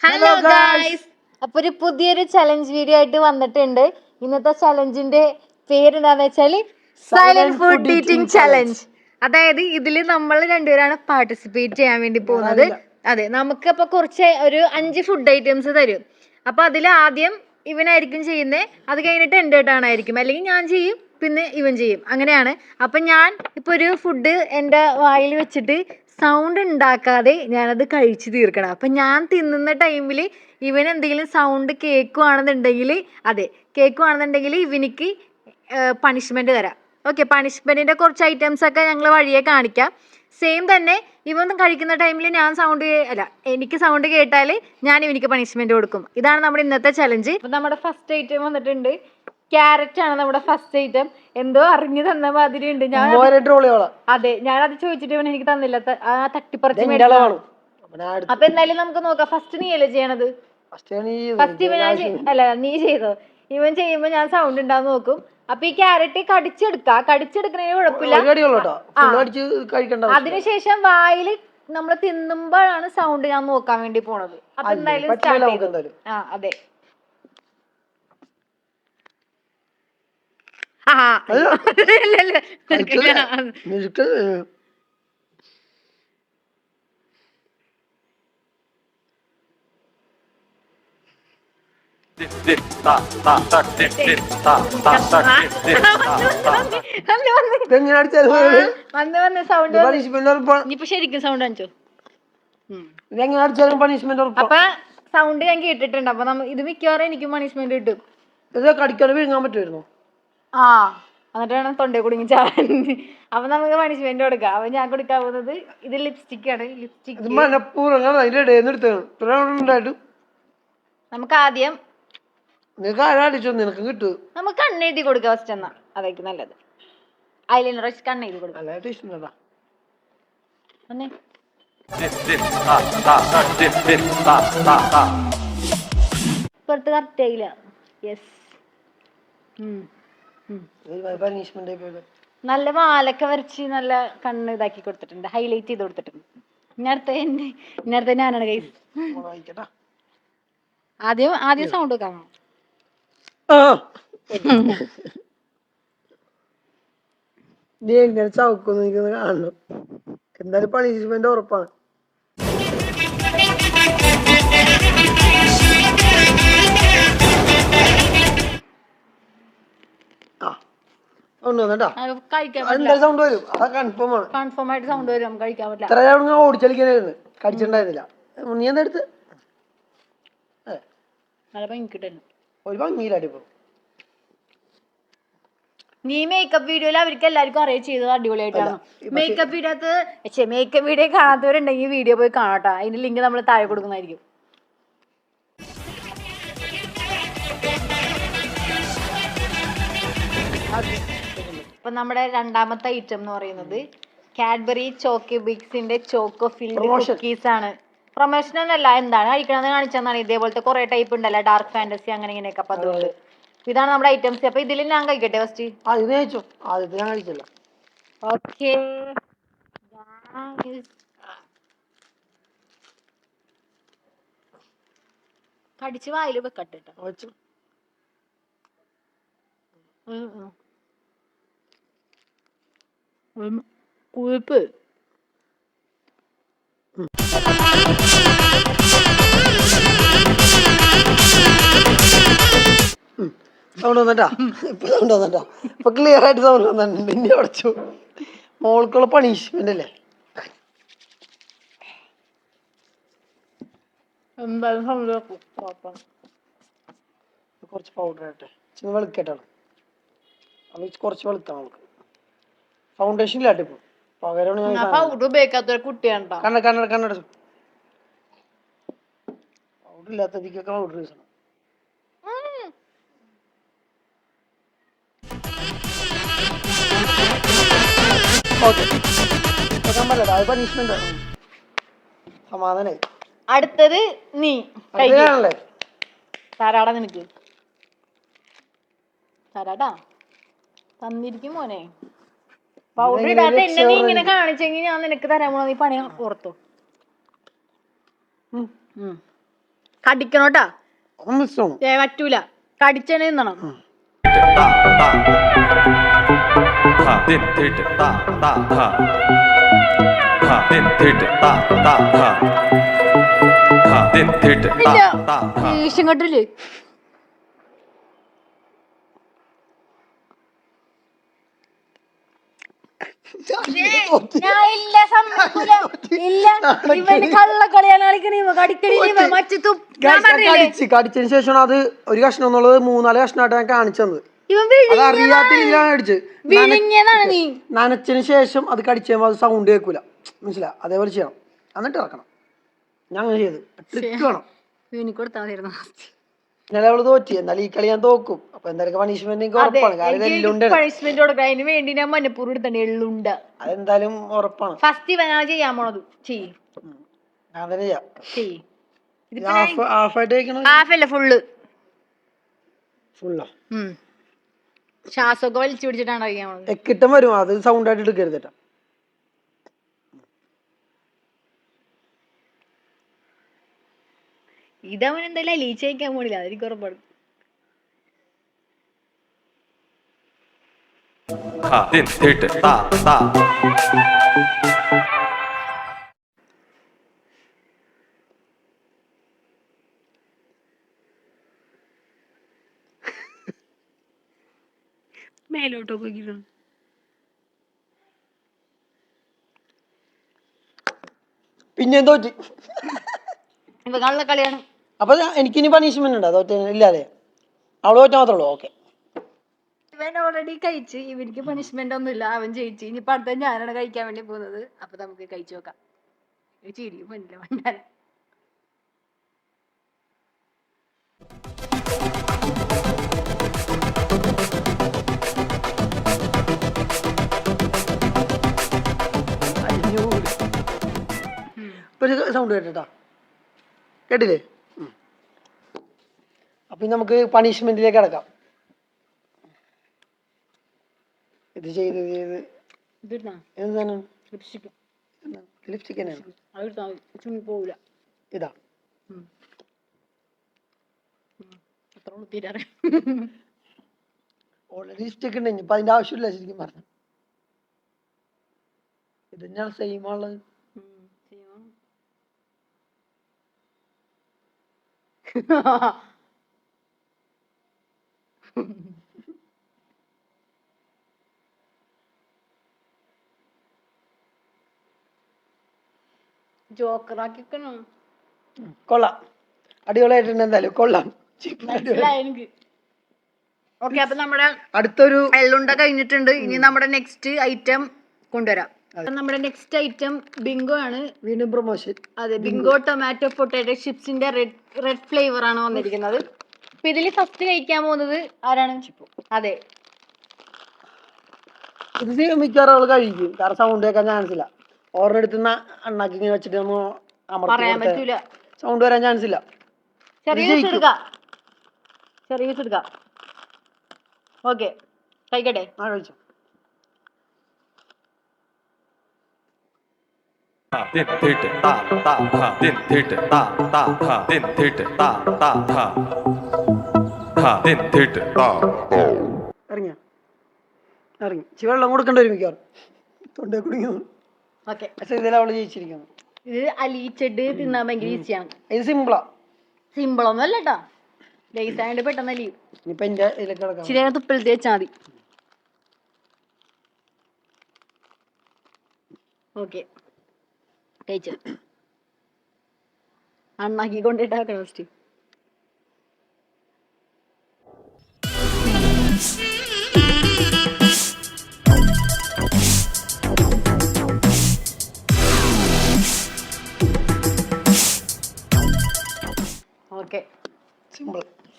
Hello guys, അപ്പൊ ഒരു പുതിയൊരു ചലഞ്ച് വീഡിയോ ആയിട്ട് വന്നിട്ടുണ്ട്. ഇന്നത്തെ ചലഞ്ചിന്റെ പേര് എന്താന്ന് വെച്ചാല് സൈലന്റ് ഫുഡ് ഈറ്റിംഗ് ചലഞ്ച്. അതായത് ഇതിൽ നമ്മൾ രണ്ടുപേരാണ് പാർട്ടിസിപ്പേറ്റ് ചെയ്യാൻ വേണ്ടി പോകുന്നത്. അതെ, നമുക്ക് അപ്പൊ കുറച്ച് ഒരു 5 ഫുഡ് ഐറ്റംസ് തരും. അപ്പൊ അതിൽ ആദ്യം ഇവനായിരിക്കും ചെയ്യുന്നത്, അത് കഴിഞ്ഞിട്ട് എൻ്റെ ആയിരിക്കും, അല്ലെങ്കിൽ ഞാൻ ചെയ്യും, പിന്നെ ഇവൻ ചെയ്യും, അങ്ങനെയാണ്. അപ്പൊ ഞാൻ ഇപ്പൊ ഒരു ഫുഡ് എൻ്റെ വായിൽ വെച്ചിട്ട് സൗണ്ട് ഉണ്ടാക്കാതെ ഞാനത് കഴിച്ചു തീർക്കണം. അപ്പൊ ഞാൻ തിന്നുന്ന ടൈമിൽ ഇവൻ എന്തെങ്കിലും സൗണ്ട് കേൾക്കുവാണെന്നുണ്ടെങ്കിൽ ഇവനിക്ക് പണിഷ്മെന്റ് തരാം. ഓക്കെ, പണിഷ്മെന്റിന്റെ കുറച്ച് ഐറ്റംസ് ഒക്കെ ഞങ്ങൾ വഴിയെ കാണിക്കാം. സെയിം തന്നെ ഇവൻ കഴിക്കുന്ന ടൈമിൽ എനിക്ക് സൗണ്ട് കേട്ടാൽ ഞാൻ ഇവനിക്ക് പണിഷ്മെന്റ് കൊടുക്കും. ഇതാണ് നമ്മുടെ ഇന്നത്തെ ചലഞ്ച്. അപ്പൊ നമ്മുടെ ഫസ്റ്റ് ഐറ്റം വന്നിട്ടുണ്ട്. ക്യാരറ്റ് ആണ് നമ്മുടെ ഫസ്റ്റ് ഐറ്റം. എന്തോ അറിഞ്ഞു തന്ന മാതിരി ഉണ്ട്. ഞാനത് ചോദിച്ചിട്ട് ഇവൻ എനിക്ക് തന്നില്ല, ആ തട്ടിപ്പറിച്ച് മേടിച്ചു. അപ്പൊ എന്തായാലും നമുക്ക് നോക്കാം. ഫസ്റ്റ് നീ അല്ലേ ചെയ്യണത്? ഫസ്റ്റ് നീ ചെയ്തോ. ഇവൻ ചെയ്യുമ്പോ ഞാൻ സൗണ്ട് ഉണ്ടാവും നോക്കും. അപ്പൊ ഈ ക്യാരറ്റ് കടിച്ചെടുക്കുന്നതിന് കുഴപ്പമില്ല. അതിനുശേഷം വായില് നമ്മൾ തിന്നുമ്പോഴാണ് സൗണ്ട് ഞാൻ നോക്കാൻ വേണ്ടി പോണത്. അപ്പൊ എന്തായാലും സ്റ്റാർട്ട് ചെയ്തു. അതെ. ശരിക്കും സൗണ്ട് അഞ്ചോ. അപ്പൊ സൗണ്ട് ഞാൻ കേട്ടിട്ടുണ്ട്. അപ്പൊ ഇത് മിക്കവാറും എനിക്ക് പണിഷ്മെന്റ് കിട്ടും. കടിക്കാതെ വിഴുങ്ങാൻ പറ്റുമായിരുന്നു. എന്നിട്ടാണ് തൊണ്ടയിൽ കുടുങ്ങി ചാവാൻ. അപ്പൊ നമുക്ക് പണിഷ്മെന്റ് കൊടുക്കാം. അപ്പൊ ഞാൻ കൊടുക്കാൻ പോകുന്നത് ഇത് ലിപ്സ്റ്റിക് ആണ്. നമുക്ക് ആദ്യം നമുക്ക് കണ്ണെഴുതി കൊടുക്കാം ഫസ്റ്റ്. എന്നാ അതായിരിക്കും നല്ലത്. ഐലൈനർ വെച്ച് കണ്ണെഴുതി കൊടുക്കാം. പുറത്ത് കറക്റ്റ് ആയില്ല. യെസ്. നല്ല വാലൊക്കെ വരച്ച് നല്ല കണ്ണ് ഇതാക്കി കൊടുത്തിട്ടുണ്ട്, ഹൈലൈറ്റ് ചെയ്ത് കൊടുത്തിട്ടുണ്ട്. ഇന്നടുത്ത ഞാനാണ് ഗൈസ്. ആദ്യം സൗണ്ട് വെക്കാം. നീ എങ്ങനെ ചവക്കുന്നു എനിക്കൊന്ന് കാണണം. എന്തായാലും പണിഷ്മെന്റ് ഉറപ്പാണ്. ഓടിച്ചളിക്കാനായിരുന്നു, കടിച്ചിട്ടുണ്ടായിരുന്നില്ല. നീ എന്താ എടുത്ത് ഒരു ഭംഗിയിലാടി ഇപ്പൊ. നീ മേക്കപ്പ് വീഡിയോയിൽ അവർക്ക് എല്ലാവർക്കും അറിയാം ചെയ്തത് അടിപൊളിയായിട്ടാണ്. മേക്കപ്പ് വീഡിയോ കാണാത്തവരുണ്ടെങ്കിൽ വീഡിയോ പോയി കാണാട്ടോ. അതിന്റെ ലിങ്ക് നമ്മൾ താഴെ കൊടുക്കുന്നതായിരിക്കും. ഇപ്പൊ നമ്മുടെ രണ്ടാമത്തെ ഐറ്റം എന്ന് പറയുന്നത് കാഡ്ബറി ചോക്കോ ബിക്സിന്റെ ചോക്കോ ഫിൽഡ് കുക്കീസ് ആണ്. പ്രൊമോഷൻ ഒന്നല്ല, എന്താണ് കഴിക്കണമെന്ന് കാണിച്ചാൽ ഇതേപോലത്തെ കുറെ ടൈപ്പ് ഉണ്ടല്ലോ, ഡാർക്ക് ഫാന്റസി അങ്ങനെ ഇങ്ങനെയൊക്കെ. അപ്പൊ അതുകൊണ്ട് ഇതാണ് നമ്മുടെ ഐറ്റംസ്. അപ്പൊ ഇതിൽ ഞാൻ കഴിക്കട്ടെ ഫസ്റ്റ്? ഓക്കേ, കടിച്ച് വായിൽ വെക്കട്ടെ. കുഴപ്പ് സൗണ്ട് വന്നിട്ടാ. ഇപ്പൊ ക്ലിയർ ആയിട്ട് സൗണ്ട് വന്നിട്ടുണ്ട്. ഇനി അടച്ചു. മോൾക്കുള്ള പണിഷ്മെന്റ് അല്ലേ? കുറച്ച് പൗഡർ ആട്ടെ, വെളുക്കട്ടാണ്. അത് കുറച്ച് വെളുക്കണം നമുക്ക്. ഫൗണ്ടേഷൻ ഇല്ലാട്ടെ ഇപ്പൊ. പകരം പൗഡർ ഉപയോഗിക്കാത്ത കുട്ടിയാണ്. കണ്ണട പൗഡർ ഇല്ലാത്തതിക്കൊക്കെ പൗഡർ യൂസ് ചെയ്യണം. സമാധാനായി. അടുത്തത് നീ തരാടാ. നിനക്ക് തരാടാ തന്നിരിക്കും മോനെ. പൗഡർ ഇടാത്ത എന്നെ നീ ഇങ്ങനെ കാണിച്ചെങ്കിൽ ഞാൻ നിനക്ക് തരാൻ പോണ. നീ പണി ഓർത്തോ. കടിക്കണോട്ടാ. മിസ്സാണ്. പറ്റൂല, കടിച്ചനെ നിന്നണം. ദേഷ്യം കെട്ടില്ലേ? കടിച്ചതിന് ശേഷം അത് ഒരു കഷ്ണം എന്നുള്ളത് 3-4 കഷ്ണമായിട്ട് ഞാൻ കാണിച്ചത്. അത് അറിയാത്ത രീതിയിലാണ് അടിച്ചത്. നനച്ചതിന് ശേഷം അത് കടിച്ചുമ്പോ അത് സൗണ്ട് കേൾക്കൂല, മനസ്സിലാ? അതേപോലെ ചെയ്യണം, എന്നിട്ട് ഇറക്കണം. ഞാൻ അങ്ങനെ ചെയ്ത് ട്രിക്ക് വേണം. ഇന്നലെ അവള് തോറ്റി, എന്നാലും ഈ കളി ഞാൻ തോക്കും. അപ്പൊ എന്തായാലും പണിഷ്മെന്റ് ഉറപ്പാണ്. അതെന്തായാലും ഉറപ്പാണ്. ഫസ്റ്റ് ചെയ്യാൻ പോണത് അങ്ങനെ ചെയ്യാം. ഫുള്ളോ ശ്വാസമൊക്കെ വലിച്ചു പിടിച്ചിട്ടാണ് കഴിക്കാൻ പോണത്. എക്കിട്ടം വരും, അത് സൗണ്ട് ആയിട്ട് എടുക്കരുതേട്ടാ. ഇതവൻ എന്തായാലും ലീച്ച് കഴിക്കാൻ പോണില്ല, അതെനിക്ക് ഉറപ്പാണ്. മേലോട്ടൊക്കെ പിന്നെ തോറ്റി. ഇപ്പൊ കള്ളക്കളിയാണ്. അപ്പൊ എനിക്കിനി പണിഷ്മെന്റ് ഉണ്ടോ? തോറ്റ ഇല്ലാതെ അവള് തോറ്റ മാത്രമേ ഉള്ളൂ. ഓക്കെ, ഇവൻ ഓൾറെഡി കഴിച്ച്, ഇവർക്ക് പണിഷ്മെന്റ് ഒന്നും ഇല്ല, അവൻ ജയിച്ചു. ഇനിയിപ്പൊ അടുത്ത ഞാനാണ് കഴിക്കാൻ വേണ്ടി പോകുന്നത്. അപ്പൊ നമുക്ക് കഴിച്ചു നോക്കാം. ചിരിയും പറ്റില്ല വണ്ടാര. സൗണ്ട് കേട്ടാ, കേട്ടില്ലേ? അപ്പൊ നമുക്ക് പണിഷ്മെന്റിലേക്ക് കിടക്കാം. ഇത് ചെയ്ത് എന്താണ് ലിപ്സ്റ്റിക് പോവില്ല. ഇതാ ഓൾറെഡി ലിപ്സ്റ്റിക് ഉണ്ട്, ഇനിയിപ്പൊ അതിന്റെ ആവശ്യമില്ല ശരിക്കും പറഞ്ഞു. ഇത് ഞാൻ സെയിം ഉള്ളത്. ജോക്കറാക്കിക്കണം. കൊള്ളാം, അടിപൊളിയായിട്ടുണ്ട്. എന്തായാലും കൊള്ളാം. ഓക്കെ, അപ്പൊ നമ്മുടെ അടുത്തൊരു എള്ളുണ്ട കഴിഞ്ഞിട്ടുണ്ട്. ഇനി നമ്മുടെ നെക്സ്റ്റ് ഐറ്റം കൊണ്ടുവരാം. നമ്മുടെ നെക്സ്റ്റ് ഐറ്റം ബിങ്കോ ആണ്. വീണ്ടും പ്രൊമോഷൻ. അതെ, ബിങ്കോ ടൊമാറ്റോ പൊട്ടാറ്റോ ചിപ്സിന്റെ റെഡ് ഫ്ലേവർ ആണ് വന്നിരിക്കുന്നത്. അപ്പൊ ഇതിൽ ഫസ്റ്റ് കഴിക്കാൻ പോകുന്നത് ആരാണ്? അതെ, ഇത് മിക്കവാറും അവള് കഴിക്കും, കാരണം സൗണ്ട് കേൾക്കാൻ ചാൻസ് ഇല്ല. ഓർഡർ എടുത്തുന്ന അണ്ണാക്കി ഇങ്ങനെ വെച്ചിട്ട് പറയാൻ പറ്റൂല, സൗണ്ട് വരാൻ ചാൻസ് ഇല്ല. ചെറിയ പീസ് എടുക്കാം. ഓക്കെ, കഴിക്കട്ടെ. കഴിച്ചു. ഇറങ്ങി വെള്ളം കൊടുക്കേണ്ട ഒരു മിക്കവാറും തൊണ്ടേ കുടുങ്ങി. ഇതിൽ അവള് ജയിച്ചിരിക്കുന്നു. ഇത് അലിയിച്ചിട്ട് തിന്നാൻ ഭയങ്കര ഈസിയാണ്. ഇത് സിമ്പിളൊന്നും അല്ലട്ടാ, ലേസായിട്ട് പെട്ടെന്ന് അലിയും. ഇനിയിപ്പൊ എന്റെ ഇതിലേക്ക് കിടക്കാം. ശരിയാ, തുപ്പിൽ തേച്ചാ മതി. ഓക്കെ, കഴിച്ചു. അണ്ണാക്കി കൊണ്ടിട്ടാക്കണം ഫസ്റ്റ്. Okay,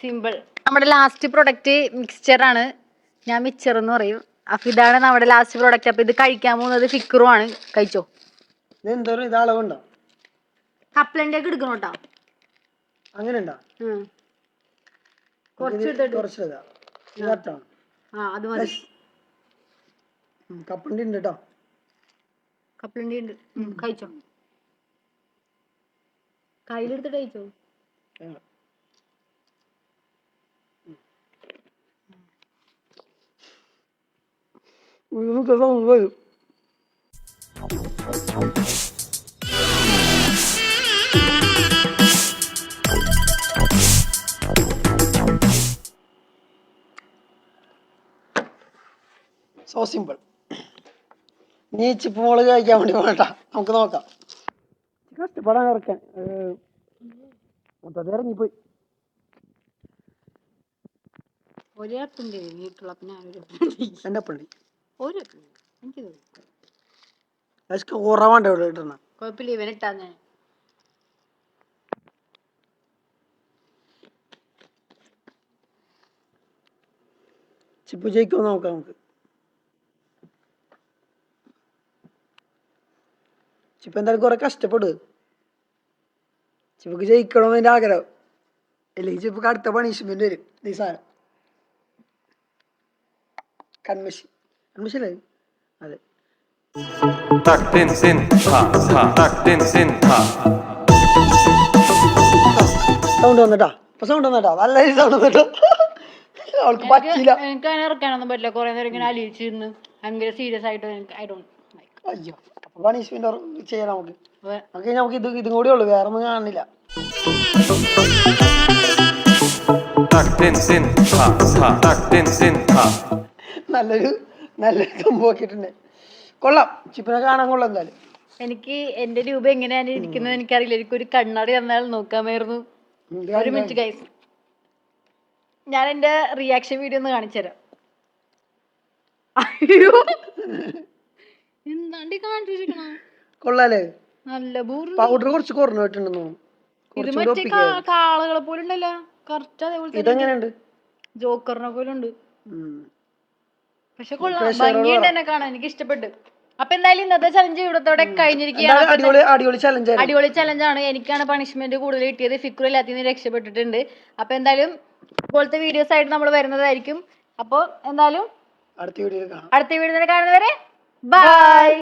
simple. നമ്മുടെ ലാസ്റ്റ് പ്രൊഡക്റ്റ് മിക്സ്ചർ ആണ്. ഞാൻ മിക്സ്ചർ എന്ന് പറയും. അപ്പൊ ഇതാണ് നമ്മുടെ ലാസ്റ്റ് പ്രൊഡക്റ്റ്. അപ്പൊ ഇത് കഴിക്കാൻ പോകുന്നത് ഫിക്രു ആണ്. കഴിച്ചോ. കപ്ലന്റെ ഒക്കെ എടുക്കണോട്ടാ. അങ്ങനെ ഉണ്ടോ? അത് മതി. കപ്പലണ്ടി ഉണ്ട് കേട്ടോ. കപ്പലണ്ടി ഉണ്ട്. കഴിച്ചോ, കയ്യിലെടുത്തിട്ട് കഴിച്ചോ. വരും. So simple. നീ ചിപ്പ് മുളക് കഴിക്കാൻ വേണ്ടി വേണ്ട, നമുക്ക് നോക്കാം. കഷ്ടപ്പെടാൻ ഇറക്കാൻ മൊത്തത്തിൽ ഇറങ്ങിപ്പോയി. എന്റെ അപ്പണ്ടി കുറവാണ്ട് ഇവിടെ കിട്ടണ. കുഴപ്പമില്ല, ഇവനിട്ടാന്ന്. ചിപ്പ് ജയിക്കുമോ നോക്കാം നമുക്ക്. ചിപ്പ് എന്തായാലും കുറെ കഷ്ടപ്പെടുക. ചിപ്പക്ക് ജയിക്കണമെന്ന് എൻ്റെ ആഗ്രഹം. അല്ലെങ്കിൽ ചിപ്പക്ക് അടുത്ത പണിഷ്മെന്റ് വരും. ഈ സാധനം കൺമിഷൻ കൺമിഷല്ലേ? അതെ. സൗണ്ട് വന്നിട്ടാ, ഇപ്പൊ സൗണ്ട് വന്നിട്ടാ, നല്ല സൗണ്ട് വന്നിട്ടോ. അവൾക്ക് പറ്റില്ല. എനിക്ക് അങ്ങനെ ഇറക്കാനൊന്നും പറ്റില്ല. കുറെ നേരം ഇങ്ങനെ അലിയിച്ചിരുന്ന് ഭയങ്കര സീരിയസ് ആയിട്ട് ഐ ഡോണ്ട്. അയ്യോ, അപ്പൊ പണിഷ്മെന്റ് ചെയ്യാം നമുക്ക്. നമുക്ക് ഇതും കൂടെ ഉള്ളു, വേറെ ഒന്നും കാണില്ല. നല്ലൊരു സംഭവമാക്കിയിട്ടുണ്ട്. കൊള്ളാം, ചിപ്പിനെ കാണാൻ കൊള്ളാം. എന്തായാലും എനിക്ക് എന്റെ രൂപ എങ്ങനെയാണ് ഇരിക്കുന്നത് എനിക്കറിയില്ല. എനിക്കൊരു കണ്ണാടി തന്നാൽ നോക്കാമായിരുന്നു. ഒരു മിനിറ്റ് ഗൈസ്, ഞാൻ എന്റെ റിയാക്ഷൻ വീഡിയോ ഒന്ന് കാണിച്ചു തരാം. അയ്യോ, എന്താണ്ടി കാണിച്ചിരിക്കണ? കൊള്ളാലേ? നല്ല പൗഡർ കുറച്ച് കുറഞ്ഞു പോയിട്ടുണ്ടെന്ന്. ഇത് മറ്റേ കാളുകളെ പോലെ ഉണ്ടല്ലോ. കറക്റ്റ് അതേപോലെ ഇതെങ്ങനെയുണ്ട്? ജോക്കറിനെ പോലെ ഉണ്ട്. പക്ഷെ കൊള്ളാം, ഭംഗിയുണ്ട് എന്നെ കാണാൻ. എനിക്ക് ഇഷ്ടപ്പെട്ടു. അപ്പൊ എന്തായാലും ഇന്നത്തെ ചലഞ്ച് ഇവിടത്തോടെ കഴിഞ്ഞിരിക്കുകയാണ്. അടിപൊളി ചലഞ്ചാണ്. എനിക്കാണ് പണിഷ്മെന്റ് കൂടുതൽ കിട്ടിയത്. ഫിക്രു എല്ലാത്തിനും രക്ഷപ്പെട്ടിട്ടുണ്ട്. അപ്പൊ എന്തായാലും ഇപ്പോഴത്തെ വീഡിയോസ് ആയിട്ട് നമ്മൾ വരുന്നതായിരിക്കും. അപ്പൊ എന്തായാലും അടുത്ത വീഡിയോയിൽ കാണുന്നവരെ ബൈ.